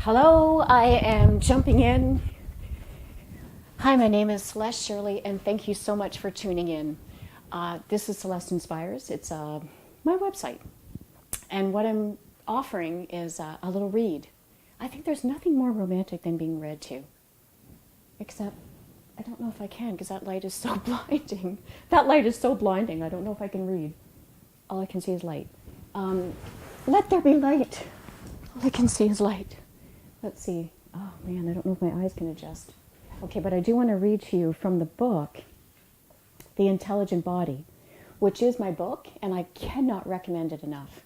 Hello, I am jumping in. Hi, my name is Celeste Shirley, and thank you so much for tuning in. This is Celeste Inspires. It's my website. And what I'm offering is a little read. I think there's nothing more romantic than being read to. Except, I don't know if I can because that light is so blinding. That light is so blinding, I don't know if I can read. All I can see is light. Let there be light. All I can see is light. Let's see. Oh man, I don't know if my eyes can adjust. Okay, but I do want to read to you from the book, The Intelligent Body, which is my book, and I cannot recommend it enough.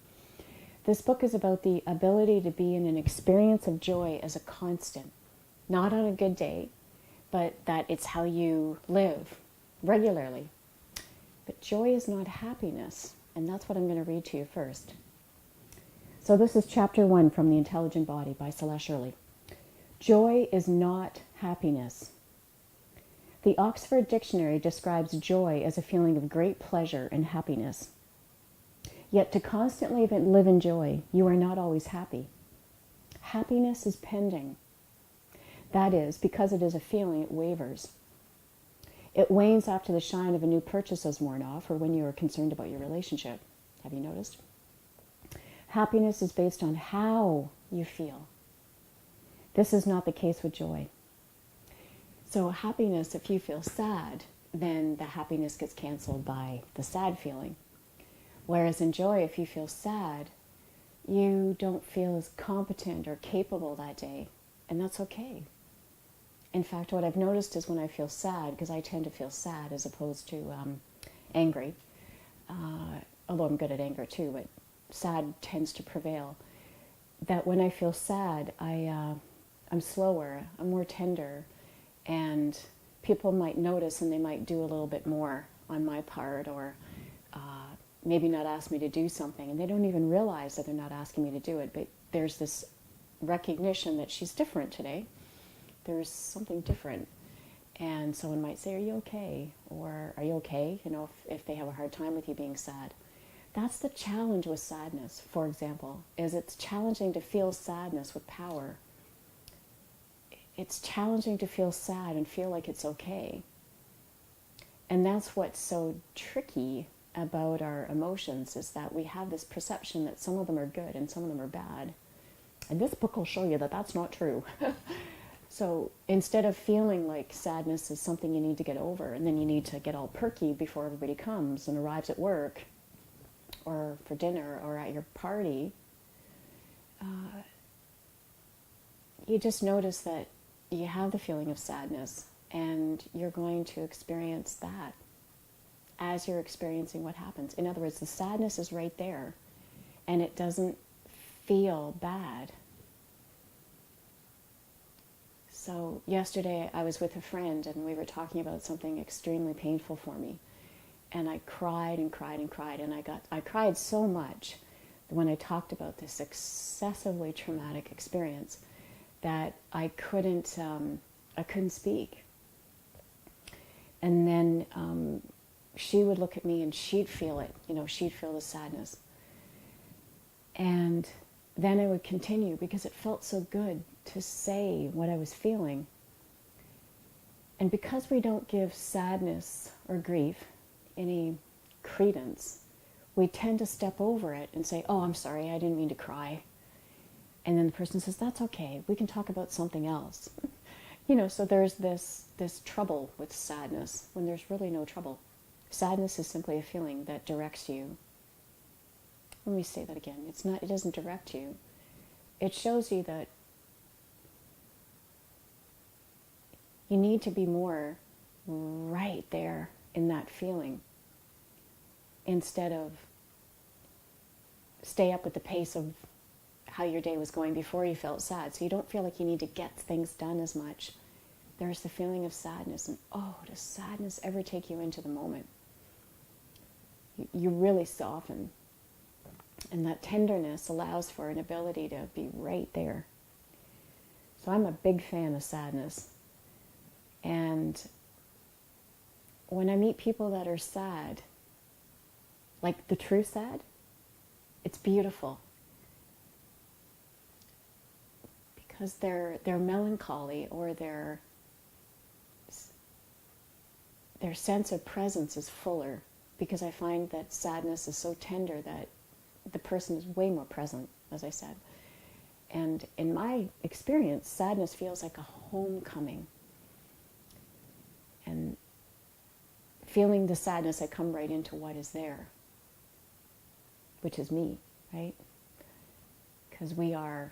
This book is about the ability to be in an experience of joy as a constant, not on a good day, but that it's how you live regularly. But joy is not happiness, and that's what I'm going to read to you first. So this is chapter 1 from The Intelligent Body by Celeste Shirley. Joy is not happiness. The Oxford Dictionary describes joy as a feeling of great pleasure and happiness. Yet to constantly live in joy, you are not always happy. Happiness is pending. That is, because it is a feeling, it wavers. It wanes after the shine of a new purchase has worn off or when you are concerned about your relationship. Have you noticed? Happiness is based on how you feel. This is not the case with joy. So happiness, if you feel sad, then the happiness gets canceled by the sad feeling. Whereas in joy, if you feel sad, you don't feel as competent or capable that day, and that's okay. In fact, what I've noticed is when I feel sad, because I tend to feel sad as opposed to angry, although I'm good at anger too, but sad tends to prevail, that when I feel sad, I'm slower, I'm more tender, and people might notice and they might do a little bit more on my part, or maybe not ask me to do something, and they don't even realize that they're not asking me to do it, but there's this recognition that she's different today. There's something different. And someone might say, are you okay? Or are you okay? You know, if they have a hard time with you being sad. That's the challenge with sadness, for example, is it's challenging to feel sadness with power. It's challenging to feel sad and feel like it's okay. And that's what's so tricky about our emotions, is that we have this perception that some of them are good and some of them are bad. And this book will show you that that's not true. So instead of feeling like sadness is something you need to get over, and then you need to get all perky before everybody comes and arrives at work, or for dinner, or at your party, you just notice that you have the feeling of sadness, and you're going to experience that as you're experiencing what happens. In other words, the sadness is right there, and it doesn't feel bad. So yesterday I was with a friend, and we were talking about something extremely painful for me. And I cried and cried and cried, and I cried so much when I talked about this excessively traumatic experience that I couldn't speak. And then she would look at me and she'd feel it, she'd feel the sadness. And then I would continue because it felt so good to say what I was feeling. And because we don't give sadness or grief any credence, we tend to step over it and say, oh, I'm sorry, I didn't mean to cry. And then the person says, that's okay, we can talk about something else. So there's this trouble with sadness when there's really no trouble. Sadness is simply a feeling that directs you. Let me say that again. It doesn't direct you. It shows you that you need to be more right there in that feeling, instead of stay up with the pace of how your day was going before you felt sad. So you don't feel like you need to get things done as much. There's the feeling of sadness, and does sadness ever take you into the moment? You really soften. And that tenderness allows for an ability to be right there. So I'm a big fan of sadness. And when I meet people that are sad, like the true sad, it's beautiful. because their melancholy or their sense of presence is fuller, because I find that sadness is so tender that the person is way more present, as I said. And in my experience, sadness feels like a homecoming. And feeling the sadness, I come right into what is there, which is me, right? Because we are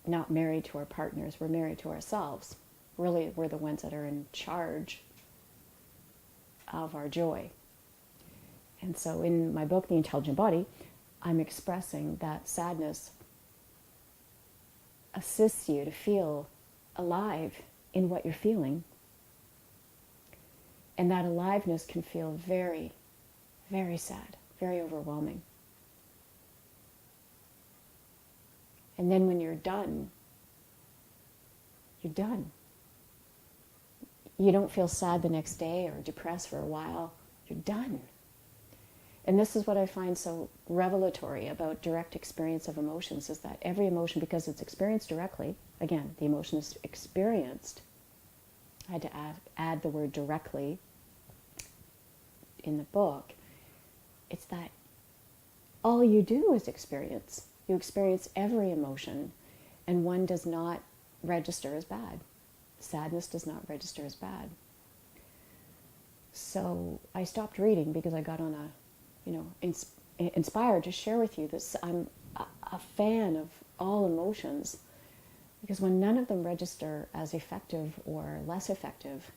not married to our partners, we're married to ourselves. Really, we're the ones that are in charge of our joy. And so in my book, The Intelligent Body, I'm expressing that sadness assists you to feel alive in what you're feeling. And that aliveness can feel very, very sad, very overwhelming. And then when you're done, you're done. You don't feel sad the next day or depressed for a while. You're done. And this is what I find so revelatory about direct experience of emotions, is that every emotion, because it's experienced directly, again, the emotion is experienced. I had to add the word directly in the book. It's that all you do is experience. You experience every emotion, and one does not register as bad. Sadness does not register as bad. So I stopped reading because I got on inspired to share with you this. I'm a fan of all emotions, because when none of them register as effective or less effective,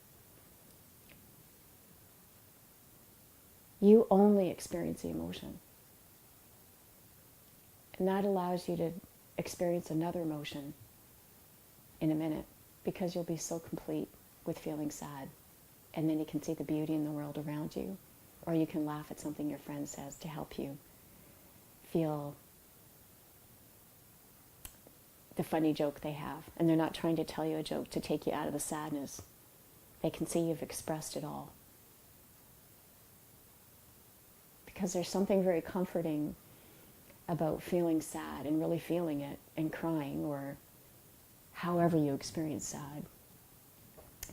you only experience the emotion. And that allows you to experience another emotion in a minute, because you'll be so complete with feeling sad. And then you can see the beauty in the world around you. Or you can laugh at something your friend says to help you feel the funny joke they have. And they're not trying to tell you a joke to take you out of the sadness. They can see you've expressed it all. Because there's something very comforting about feeling sad and really feeling it and crying, or however you experience sad,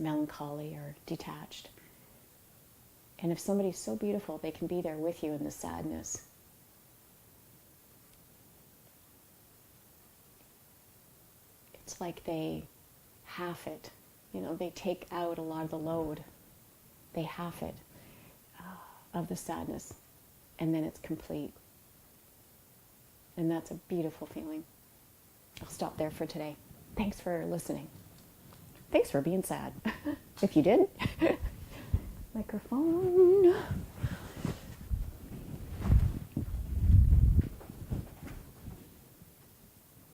melancholy or detached. And if somebody's so beautiful, they can be there with you in the sadness. It's like they half it. They take out a lot of the load. They half it of the sadness. And then it's complete. And that's a beautiful feeling. I'll stop there for today. Thanks for listening. Thanks for being sad. If you did.